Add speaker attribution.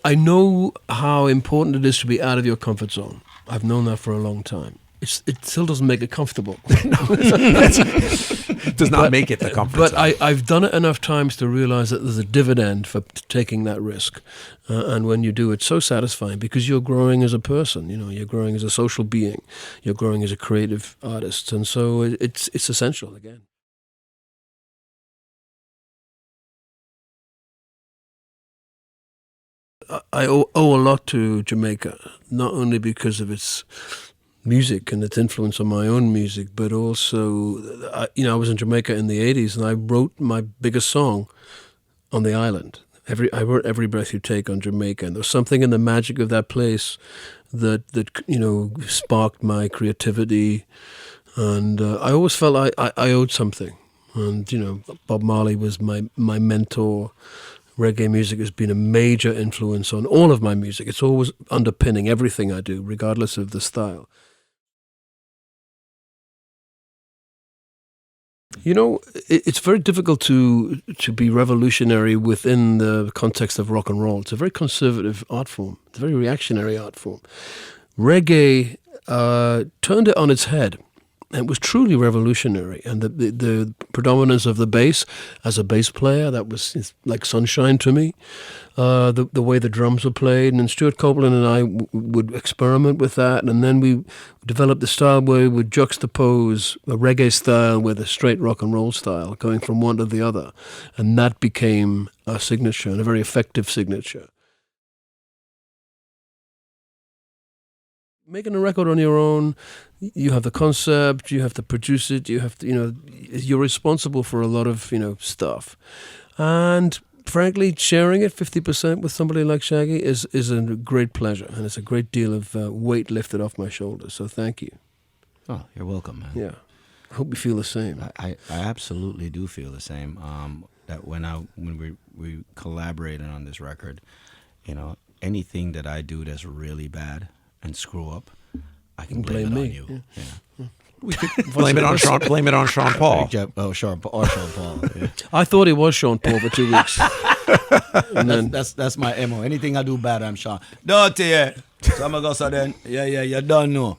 Speaker 1: I know how important it is to be out of your comfort zone. I've known that for a long time. It still doesn't make it comfortable.
Speaker 2: It does not make it the comfort
Speaker 1: but
Speaker 2: zone.
Speaker 1: I've done it enough times to realize that there's a dividend for taking that risk. And when you do, it's so satisfying because you're growing as a person. You're growing as a social being. You're growing as a creative artist. And so it's essential again. I owe a lot to Jamaica, not only because of its music and its influence on my own music, but also, I was in Jamaica in the 80s and I wrote my biggest song on the island. I wrote Every Breath You Take on Jamaica, and there was something in the magic of that place that sparked my creativity, and I always felt I owed something. And Bob Marley was my mentor. Reggae music has been a major influence on all of my music. It's always underpinning everything I do, regardless of the style. It's very difficult to be revolutionary within the context of rock and roll. It's a very conservative art form. It's a very reactionary art form. Reggae turned it on its head. And it was truly revolutionary. And the predominance of the bass, as a bass player, that was like sunshine to me. The way the drums were played. And then Stuart Copeland and I would experiment with that. And then we developed the style where we would juxtapose a reggae style with a straight rock and roll style, going from one to the other. And that became a signature, and a very effective signature. Making a record on your own, you have the concept, you have to produce it, you have to, you're responsible for a lot of, stuff. And frankly, sharing it 50% with somebody like Shaggy is a great pleasure, and it's a great deal of weight lifted off my shoulders. So thank you.
Speaker 3: Oh, you're welcome, man.
Speaker 1: Yeah. I hope you feel the same.
Speaker 3: I absolutely do feel the same. That when we collaborated on this record, anything that I do that's really bad and screw up, I can blame it on you. Yeah.
Speaker 2: We could blame it on Sean. Blame it on Sean Paul.
Speaker 3: Sean Paul. Yeah.
Speaker 1: I thought he was Sean Paul for 2 weeks. And then
Speaker 3: that's my MO. Anything I do bad, I'm Sean. Don't you? So I'm gonna go. So then, yeah, you don't know.